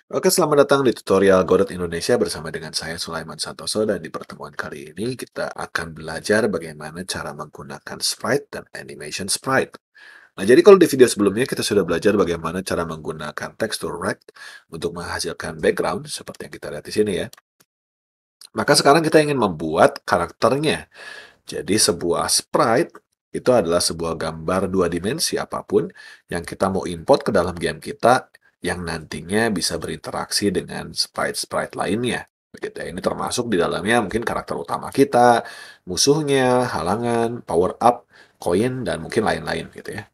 Oke, selamat datang di tutorial Godot Indonesia bersama dengan saya Sulaiman Santoso dan di pertemuan kali ini kita akan belajar bagaimana cara menggunakan sprite dan animation sprite. Nah, jadi kalau di video sebelumnya kita sudah belajar bagaimana cara menggunakan texture rect untuk menghasilkan background seperti yang kita lihat di sini ya. Maka sekarang kita ingin membuat karakternya. Jadi sebuah sprite itu adalah sebuah gambar dua dimensi apapun yang kita mau import ke dalam game kita yang nantinya bisa berinteraksi dengan sprite-sprite lainnya. Begitu ya. Ini termasuk di dalamnya mungkin karakter utama kita, musuhnya, halangan, power up, koin, dan mungkin lain-lain gitu ya.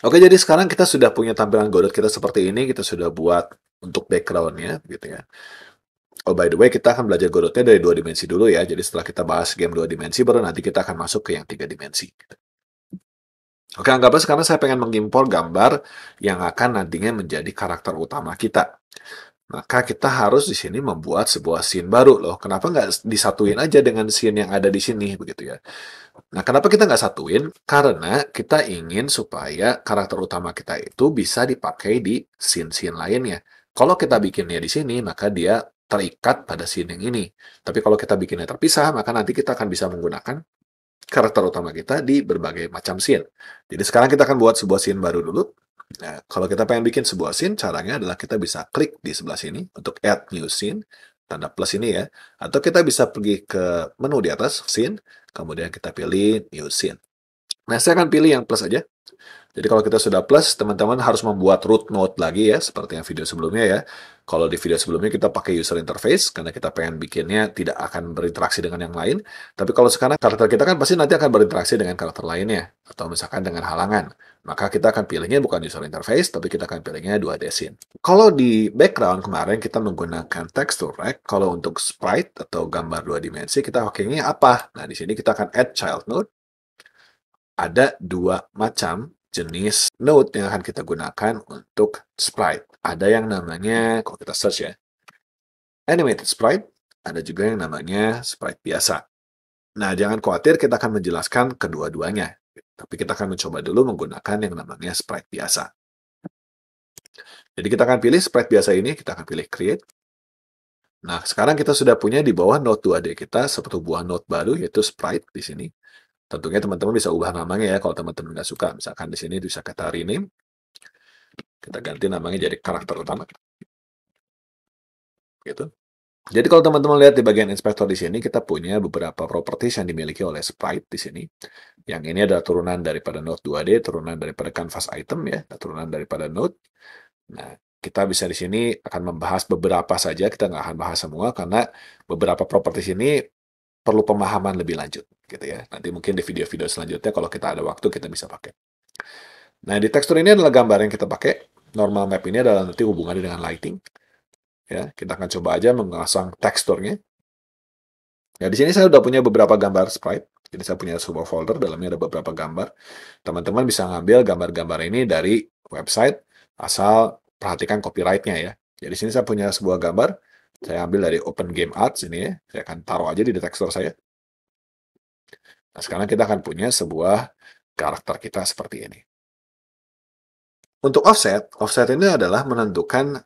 Oke, jadi sekarang kita sudah punya tampilan Godot kita seperti ini, kita sudah buat untuk background-nya gitu ya. Oh, by the way, kita akan belajar Godotnya dari dua dimensi dulu ya. Jadi setelah kita bahas game dua dimensi, baru nanti kita akan masuk ke yang tiga dimensi. Oke, anggaplah sekarang saya pengen mengimpor gambar yang akan nantinya menjadi karakter utama kita. Maka kita harus di sini membuat sebuah scene baru loh. Kenapa nggak disatuin aja dengan scene yang ada di sini, begitu ya? Nah, kenapa kita nggak satuin? Karena kita ingin supaya karakter utama kita itu bisa dipakai di scene-scene lainnya. Kalau kita bikinnya di sini, maka dia terikat pada scene yang ini. Tapi kalau kita bikinnya terpisah, maka nanti kita akan bisa menggunakan karakter utama kita di berbagai macam scene. Jadi sekarang kita akan buat sebuah scene baru dulu. Nah, kalau kita pengen bikin sebuah scene, caranya adalah kita bisa klik di sebelah sini untuk add new scene, tanda plus ini ya. Atau kita bisa pergi ke menu di atas, scene, kemudian kita pilih new scene. Nah, saya akan pilih yang plus aja. Jadi kalau kita sudah plus, teman-teman harus membuat root node lagi ya, seperti yang video sebelumnya ya. Kalau di video sebelumnya kita pakai user interface, karena kita pengen bikinnya tidak akan berinteraksi dengan yang lain. Tapi kalau sekarang karakter kita kan pasti nanti akan berinteraksi dengan karakter lainnya, atau misalkan dengan halangan. Maka kita akan pilihnya bukan user interface, tapi kita akan pilihnya 2D scene. Kalau di background kemarin kita menggunakan texture rect, kalau untuk sprite atau gambar dua dimensi, kita pakainya apa? Nah, di sini kita akan add child node. Ada dua macam jenis node yang akan kita gunakan untuk sprite. Ada yang namanya, kalau kita search ya, animated sprite, ada juga yang namanya sprite biasa. Nah, jangan khawatir, kita akan menjelaskan kedua-duanya. Tapi kita akan mencoba dulu menggunakan yang namanya sprite biasa. Jadi kita akan pilih sprite biasa ini, kita akan pilih create. Nah, sekarang kita sudah punya di bawah node 2D kita satu buah node baru, yaitu sprite di sini. Tentunya teman-teman bisa ubah namanya ya, kalau teman-teman nggak suka. Misalkan di sini bisa kita rename. Kita ganti namanya jadi karakter utama. Gitu. Jadi kalau teman-teman lihat di bagian inspektor di sini, kita punya beberapa properties yang dimiliki oleh sprite di sini. Yang ini adalah turunan daripada node 2D, turunan daripada canvas item ya, turunan daripada node. Nah, kita bisa di sini akan membahas beberapa saja, kita nggak akan bahas semua karena beberapa properties ini perlu pemahaman lebih lanjut gitu ya. Nanti mungkin di video-video selanjutnya kalau kita ada waktu kita bisa pakai. Nah, di tekstur ini adalah gambar yang kita pakai. Normal map ini adalah nanti hubungannya dengan lighting. Ya, kita akan coba aja mengasang teksturnya. Ya, di sini saya sudah punya beberapa gambar sprite. Jadi saya punya sebuah folder, dalamnya ada beberapa gambar. Teman-teman bisa ngambil gambar-gambar ini dari website, asal perhatikan copyright-nya ya. Jadi di sini saya punya sebuah gambar, saya ambil dari Open Game Arts ini ya. Saya akan taruh aja di tekstur saya. Nah, sekarang kita akan punya sebuah karakter kita seperti ini. Untuk offset, offset ini adalah menentukan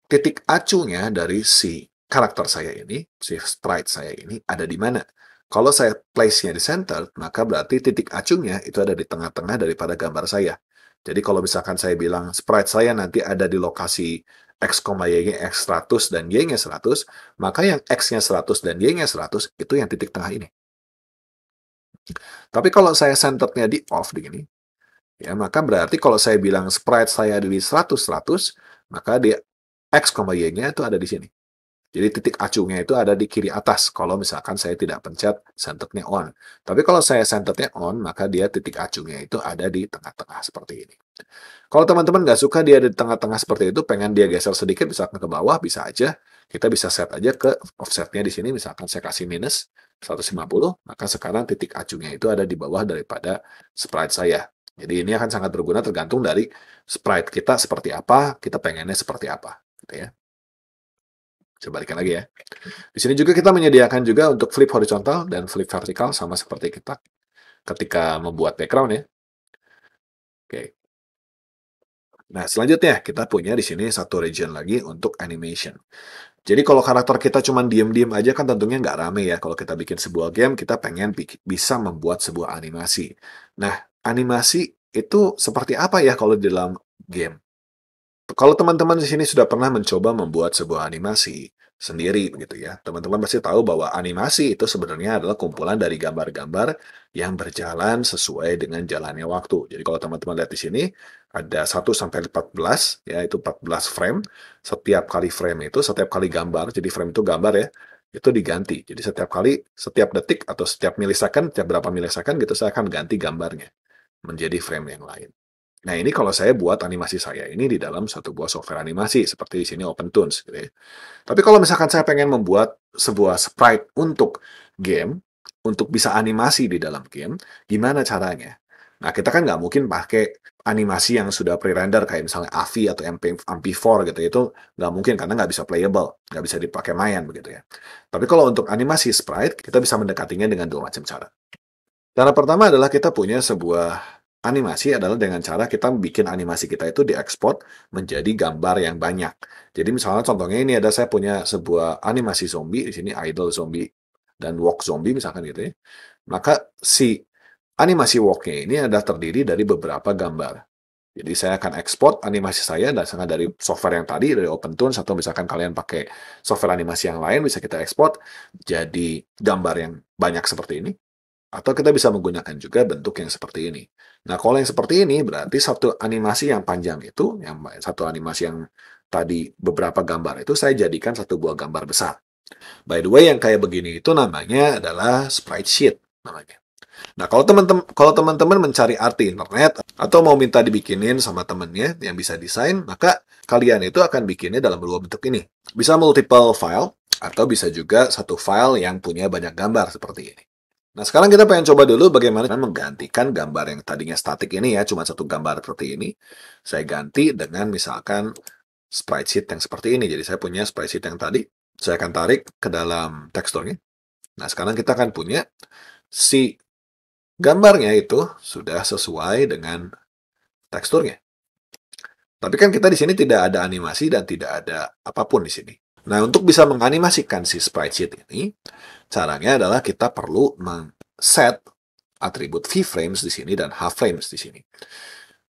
titik acunya dari si karakter saya ini, si sprite saya ini, ada di mana. Kalau saya place-nya di center, maka berarti titik acunya itu ada di tengah-tengah daripada gambar saya. Jadi kalau misalkan saya bilang sprite saya nanti ada di lokasi X, Y-nya X 100 dan Y-nya 100, maka yang X-nya 100 dan Y-nya 100 itu yang titik tengah ini. Tapi kalau saya centerednya di off begini, ya, maka berarti kalau saya bilang sprite saya ada di 100, maka di X, Y-nya itu ada di sini. Jadi titik acunya itu ada di kiri atas kalau misalkan saya tidak pencet centerednya on. Tapi kalau saya centerednya on, maka dia titik acunya itu ada di tengah-tengah seperti ini. Kalau teman-teman nggak suka dia di tengah-tengah seperti itu, pengen dia geser sedikit, misalkan ke bawah, bisa aja. Kita bisa set aja ke offsetnya di sini, misalkan saya kasih minus 150, maka sekarang titik acunya itu ada di bawah daripada sprite saya. Jadi ini akan sangat berguna tergantung dari sprite kita seperti apa, kita pengennya seperti apa. Gitu ya. Coba balikan lagi ya. Di sini juga kita menyediakan juga untuk flip horizontal dan flip vertikal sama seperti kita ketika membuat background ya. Oke. Nah, selanjutnya kita punya di sini satu region lagi untuk animation. Jadi kalau karakter kita cuma diem-diem aja kan tentunya nggak rame ya. Kalau kita bikin sebuah game, kita pengen bisa membuat sebuah animasi. Nah, animasi itu seperti apa ya kalau di dalam game? Kalau teman-teman di sini sudah pernah mencoba membuat sebuah animasi sendiri begitu ya, teman-teman pasti tahu bahwa animasi itu sebenarnya adalah kumpulan dari gambar-gambar yang berjalan sesuai dengan jalannya waktu. Jadi kalau teman-teman lihat di sini ada 1 sampai 14 ya, itu 14 frame. Setiap kali frame itu setiap kali gambar, jadi frame itu gambar ya, itu diganti. Jadi setiap kali, setiap detik atau setiap milisecond, setiap berapa milisecond gitu saya akan ganti gambarnya menjadi frame yang lain. Nah, ini kalau saya buat animasi saya ini di dalam satu buah software animasi, seperti di sini OpenToonz, gitu ya. Tapi kalau misalkan saya pengen membuat sebuah sprite untuk game, untuk bisa animasi di dalam game, gimana caranya? Nah, kita kan nggak mungkin pakai animasi yang sudah pre-render, kayak misalnya AVI atau MP4 gitu, itu nggak mungkin karena nggak bisa playable, nggak bisa dipakai main, begitu ya. Tapi kalau untuk animasi sprite, kita bisa mendekatinya dengan dua macam cara. Cara pertama adalah kita punya sebuah animasi adalah dengan cara kita bikin animasi kita itu diekspor menjadi gambar yang banyak. Jadi misalnya contohnya ini ada saya punya sebuah animasi zombie di sini idle zombie dan walk zombie misalkan gitu ya. Maka si animasi walk-nya ini ada terdiri dari beberapa gambar. Jadi saya akan ekspor animasi saya dari software yang tadi dari OpenToonz atau misalkan kalian pakai software animasi yang lain bisa kita ekspor jadi gambar yang banyak seperti ini. Atau kita bisa menggunakan juga bentuk yang seperti ini. Nah, kalau yang seperti ini berarti satu animasi yang panjang itu, yang satu animasi yang tadi beberapa gambar itu saya jadikan satu buah gambar besar. By the way, yang kayak begini itu namanya adalah sprite sheet namanya. Nah, kalau teman-teman mencari arti internet atau mau minta dibikinin sama temennya yang bisa desain, maka kalian itu akan bikinnya dalam dua bentuk ini. Bisa multiple file atau bisa juga satu file yang punya banyak gambar seperti ini. Nah, sekarang kita pengen coba dulu bagaimana menggantikan gambar yang tadinya statik ini ya, cuma satu gambar seperti ini. Saya ganti dengan misalkan sprite sheet yang seperti ini. Jadi saya punya sprite sheet yang tadi, saya akan tarik ke dalam teksturnya. Nah, sekarang kita akan punya si gambarnya itu sudah sesuai dengan teksturnya. Tapi kan kita di sini tidak ada animasi dan tidak ada apapun di sini. Nah, untuk bisa menganimasikan si sprite sheet ini, caranya adalah kita perlu set atribut VFrames di sini dan HFrames di sini.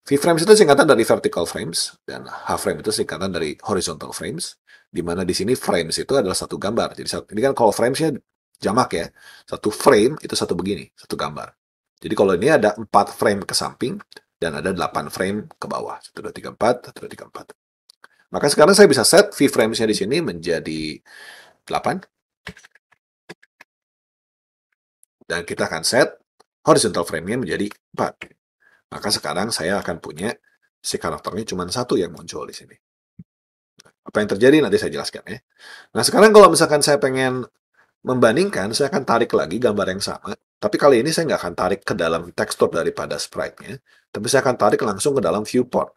VFrames itu singkatan dari vertical frames dan HFrame itu singkatan dari horizontal frames, di mana di sini frames itu adalah satu gambar. Jadi ini kan kalau framesnya jamak ya, satu frame itu satu begini, satu gambar. Jadi kalau ini ada 4 frame ke samping dan ada 8 frame ke bawah. 1, 2, 3, 4, 1, 2, 3, 4. Maka sekarang saya bisa set VFrames-nya di sini menjadi 8. Dan kita akan set horizontal frame-nya menjadi 4. Maka sekarang saya akan punya si karakternya cuma satu yang muncul di sini. Apa yang terjadi nanti saya jelaskan ya. Nah sekarang kalau misalkan saya pengen membandingkan, saya akan tarik lagi gambar yang sama. Tapi kali ini saya nggak akan tarik ke dalam tekstur daripada sprite-nya, tapi saya akan tarik langsung ke dalam viewport.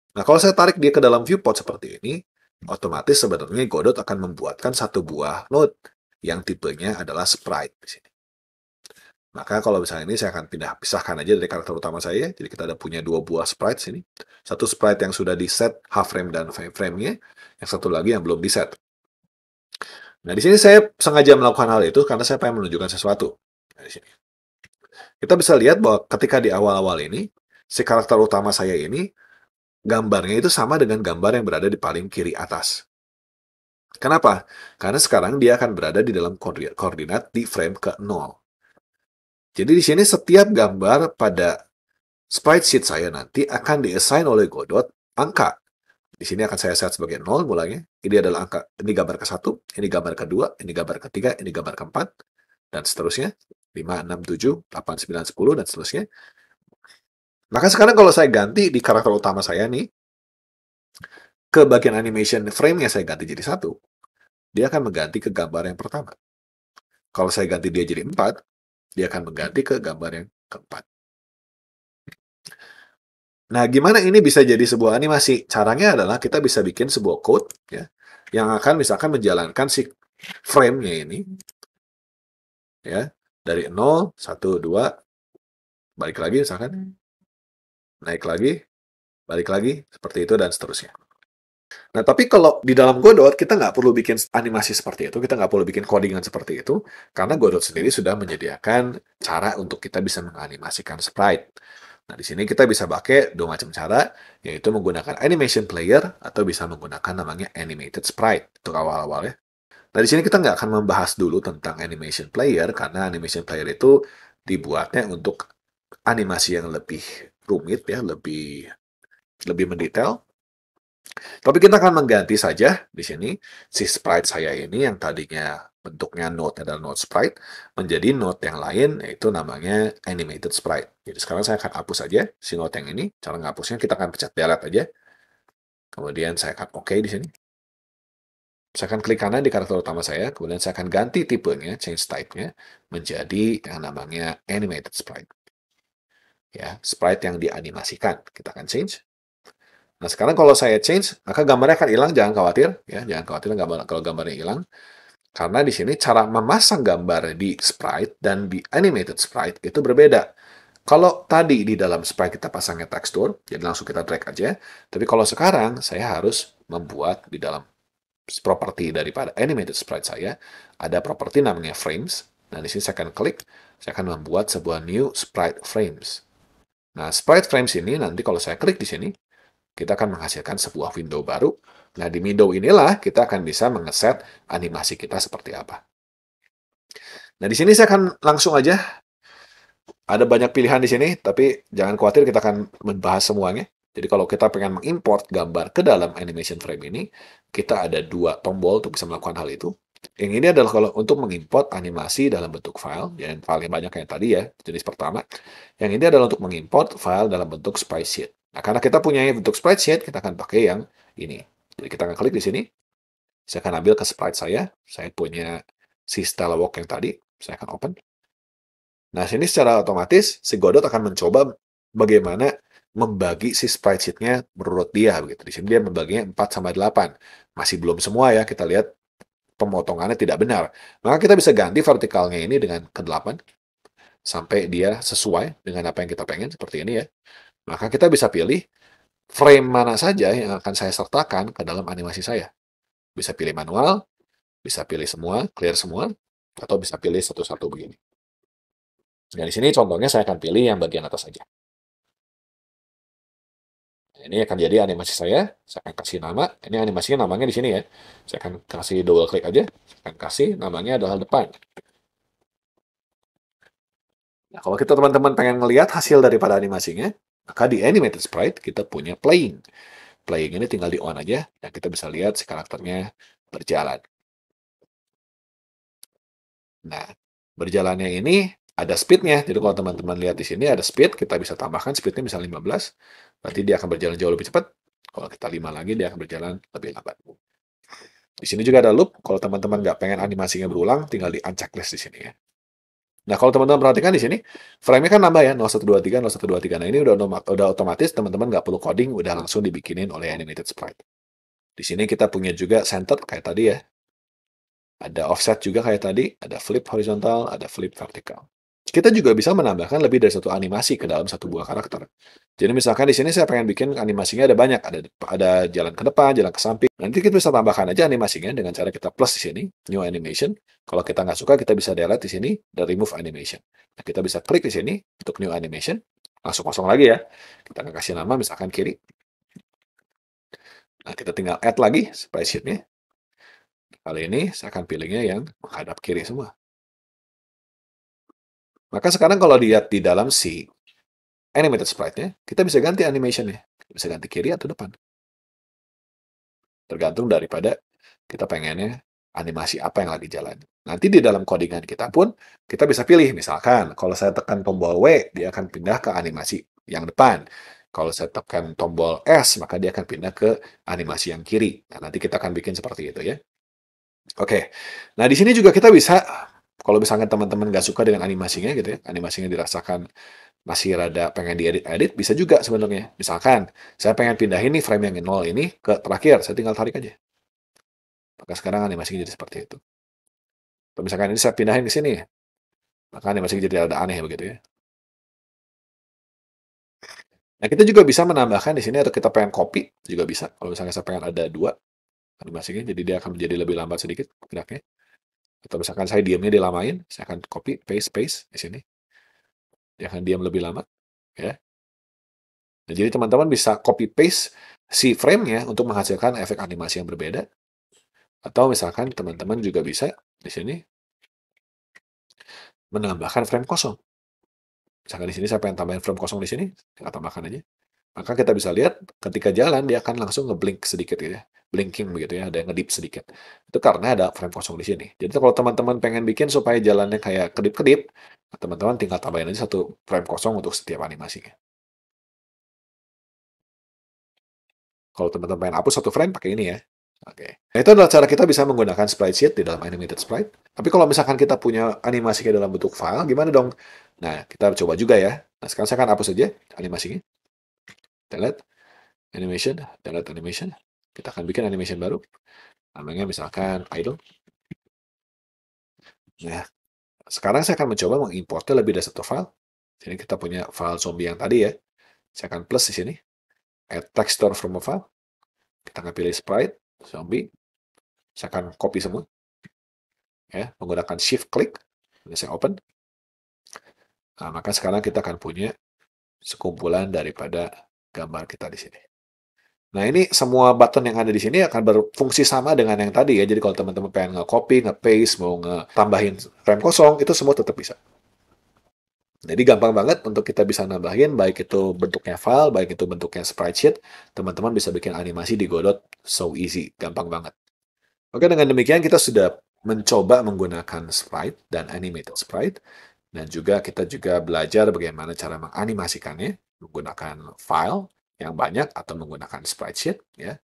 Nah kalau saya tarik dia ke dalam viewport seperti ini, otomatis sebenarnya Godot akan membuatkan satu buah node yang tipenya adalah sprite di sini. Maka kalau misalnya ini saya akan pisahkan aja dari karakter utama saya. Jadi kita ada punya dua buah sprite sini. Satu sprite yang sudah di set half frame dan frame-nya, yang satu lagi yang belum di set. Nah, di sini saya sengaja melakukan hal itu karena saya pengen menunjukkan sesuatu. Nah, di sini. Kita bisa lihat bahwa ketika di awal-awal ini, si karakter utama saya ini, gambarnya itu sama dengan gambar yang berada di paling kiri atas. Kenapa? Karena sekarang dia akan berada di dalam koordinat di frame ke-0. Jadi di sini setiap gambar pada sprite sheet saya nanti akan diassign oleh Godot angka. Di sini akan saya set sebagai 0 mulanya. Ini adalah angka, ini gambar ke-1, ini gambar ke-2, ini gambar ke-3, ini gambar ke-4, dan seterusnya. 5, 6, 7, 8, 9, 10, dan seterusnya. Maka sekarang kalau saya ganti di karakter utama saya nih, ke bagian animation frame-nya saya ganti jadi 1, dia akan mengganti ke gambar yang pertama. Kalau saya ganti dia jadi 4, dia akan mengganti ke gambar yang keempat. Nah, gimana ini bisa jadi sebuah animasi? Caranya adalah kita bisa bikin sebuah code ya, yang akan misalkan menjalankan si frame-nya ini ya, dari 0, 1, 2, balik lagi misalkan, naik lagi, balik lagi, seperti itu, dan seterusnya. Nah, tapi kalau di dalam Godot, kita nggak perlu bikin animasi seperti itu, kita nggak perlu bikin codingan seperti itu, karena Godot sendiri sudah menyediakan cara untuk kita bisa menganimasikan sprite. Nah, di sini kita bisa pakai dua macam cara, yaitu menggunakan animation player atau bisa menggunakan namanya animated sprite. Itu awal-awal ya. Nah, di sini kita nggak akan membahas dulu tentang animation player, karena animation player itu dibuatnya untuk animasi yang lebih rumit ya, lebih lebih mendetail. Tapi kita akan mengganti saja di sini si sprite saya ini yang tadinya bentuknya node adalah node sprite menjadi node yang lain, yaitu namanya animated sprite. Jadi sekarang saya akan hapus saja si node yang ini. Cara menghapusnya kita akan pencet delete aja. Kemudian saya akan oke di sini. Saya akan klik kanan di karakter utama saya, kemudian saya akan ganti tipenya, change type-nya, menjadi yang namanya animated sprite. Ya, sprite yang dianimasikan. Kita akan change. Nah, sekarang kalau saya change, maka gambarnya akan hilang, jangan khawatir. Ya, jangan khawatir kalau gambarnya hilang. Karena di sini cara memasang gambar di sprite dan di animated sprite itu berbeda. Kalau tadi di dalam sprite kita pasangnya tekstur, jadi langsung kita drag aja. Tapi kalau sekarang, saya harus membuat di dalam properti daripada animated sprite saya, ada properti namanya frames. Nah, di sini saya akan klik, saya akan membuat sebuah new sprite frames. Nah, sprite frames ini nanti kalau saya klik di sini, kita akan menghasilkan sebuah window baru. Nah, di window inilah kita akan bisa mengeset animasi kita seperti apa. Nah, di sini saya akan langsung aja, ada banyak pilihan di sini, tapi jangan khawatir kita akan membahas semuanya. Jadi kalau kita pengen mengimport gambar ke dalam animation frame ini, kita ada dua tombol untuk bisa melakukan hal itu. Yang ini adalah kalau untuk mengimport animasi dalam bentuk file, yang paling banyak yang tadi ya, jenis pertama. Yang ini adalah untuk mengimport file dalam bentuk spreadsheet. Nah, karena kita punya bentuk spreadsheet, kita akan pakai yang ini. Jadi kita akan klik di sini, saya akan ambil ke sprite saya punya si style walk yang tadi, saya akan open. Nah, sini secara otomatis si Godot akan mencoba bagaimana membagi si sprite sheet-nya menurut dia begitu. Di sini dia membaginya 4 sama 8. Masih belum semua ya, kita lihat pemotongannya tidak benar. Maka kita bisa ganti vertikalnya ini dengan ke-8 sampai dia sesuai dengan apa yang kita pengen seperti ini ya. Maka kita bisa pilih frame mana saja yang akan saya sertakan ke dalam animasi saya. Bisa pilih manual, bisa pilih semua, clear semua, atau bisa pilih satu-satu begini. Nah, di sini contohnya saya akan pilih yang bagian atas saja. Ini akan jadi animasi saya akan kasih nama, ini animasinya namanya di sini ya. Saya akan kasih double klik aja, saya akan kasih namanya adalah depan. Nah, kalau kita teman-teman pengen ngelihat hasil daripada animasinya, maka di animated sprite kita punya playing. Playing ini tinggal di on aja, dan kita bisa lihat si karakternya berjalan. Nah, berjalannya ini ada speed-nya. Jadi kalau teman-teman lihat di sini ada speed, kita bisa tambahkan speed-nya misalnya 15, berarti dia akan berjalan jauh lebih cepat. Kalau kita 5 lagi, dia akan berjalan lebih lambat. Di sini juga ada loop. Kalau teman-teman nggak pengen animasinya berulang, tinggal di unchecklist di sini ya. Nah, kalau teman-teman perhatikan di sini, frame-nya kan nambah ya, 0123, 0123. Nah, ini udah otomatis, teman-teman nggak perlu coding, udah langsung dibikinin oleh animated sprite. Di sini kita punya juga centered kayak tadi ya. Ada offset juga kayak tadi, ada flip horizontal, ada flip vertikal. Kita juga bisa menambahkan lebih dari satu animasi ke dalam satu buah karakter. Jadi misalkan di sini saya pengen bikin animasinya ada banyak, ada jalan ke depan, jalan ke samping. Nanti kita bisa tambahkan aja animasinya dengan cara kita plus di sini, new animation. Kalau kita nggak suka, kita bisa delete di sini dan remove animation. Nah, kita bisa klik di sini untuk new animation, langsung kosong lagi ya. Kita akan kasih nama misalkan kiri. Nah, kita tinggal add lagi spreadsheet-nya. Kali ini saya akan pilihnya yang menghadap kiri semua. Maka sekarang kalau lihat di dalam si animated sprite-nya, kita bisa ganti animation-nya. Bisa ganti kiri atau depan. Tergantung daripada kita pengennya animasi apa yang lagi jalan. Nanti di dalam codingan kita pun, kita bisa pilih. Misalkan, kalau saya tekan tombol W, dia akan pindah ke animasi yang depan. Kalau saya tekan tombol S, maka dia akan pindah ke animasi yang kiri. Nah, nanti kita akan bikin seperti itu ya. Oke, nah di sini juga kita bisa, kalau misalnya teman-teman nggak suka dengan animasinya gitu ya, animasinya dirasakan masih rada pengen diedit-edit, bisa juga sebenarnya. Misalkan, saya pengen pindahin nih frame yang 0 ini ke terakhir, saya tinggal tarik aja. Maka sekarang animasinya jadi seperti itu. Atau misalkan ini saya pindahin ke sini, maka animasinya jadi rada aneh begitu ya. Nah, kita juga bisa menambahkan di sini atau kita pengen copy juga bisa. Kalau misalnya saya pengen ada 2 animasinya, jadi dia akan menjadi lebih lambat sedikit geraknya. Atau misalkan saya diamnya dilamain, saya akan copy, paste, paste di sini. Dia akan diam lebih lama, ya. Nah, jadi teman-teman bisa copy paste si frame-nya untuk menghasilkan efek animasi yang berbeda. Atau misalkan teman-teman juga bisa di sini menambahkan frame kosong. Misalkan di sini saya pengen tambahin frame kosong di sini, kita tambahkan aja. Maka kita bisa lihat ketika jalan dia akan langsung ngeblink sedikit gitu ya. Blinking begitu ya, ada yang ngedip sedikit. Itu karena ada frame kosong di sini. Jadi kalau teman-teman pengen bikin supaya jalannya kayak kedip-kedip, teman-teman tinggal tambahin aja satu frame kosong untuk setiap animasinya. Kalau teman-teman pengen hapus satu frame, pakai ini ya. Oke. Nah, itu adalah cara kita bisa menggunakan sprite sheet di dalam animated sprite. Tapi kalau misalkan kita punya animasi ke dalam bentuk file, gimana dong? Nah, kita coba juga ya. Nah, sekarang saya akan hapus aja animasinya. Delete animation, delete animation. Kita akan bikin animation baru. Namanya misalkan idle. Nah, sekarang saya akan mencoba mengimportnya lebih dari satu file. Jadi kita punya file zombie yang tadi ya. Saya akan plus di sini. Add texture from a file. Kita akan pilih sprite, zombie. Saya akan copy semua. Ya, menggunakan shift click. Ini saya open. Nah, maka sekarang kita akan punya sekumpulan daripada gambar kita di sini. Nah, ini semua button yang ada di sini akan berfungsi sama dengan yang tadi ya. Jadi kalau teman-teman pengen nge-copy, nge-paste, mau nge-tambahin frame kosong, itu semua tetap bisa. Jadi gampang banget untuk kita bisa nambahin, baik itu bentuknya file, baik itu bentuknya sprite sheet, teman-teman bisa bikin animasi di Godot so easy, gampang banget. Oke, dengan demikian kita sudah mencoba menggunakan sprite dan animated sprite, dan juga kita juga belajar bagaimana cara menganimasikannya menggunakan file yang banyak atau menggunakan sprite sheet. Ya.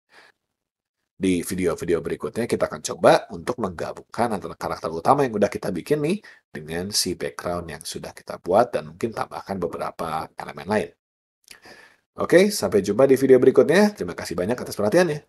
Di video-video berikutnya kita akan coba untuk menggabungkan antara karakter utama yang udah kita bikin nih dengan si background yang sudah kita buat dan mungkin tambahkan beberapa elemen lain. Oke, sampai jumpa di video berikutnya. Terima kasih banyak atas perhatiannya.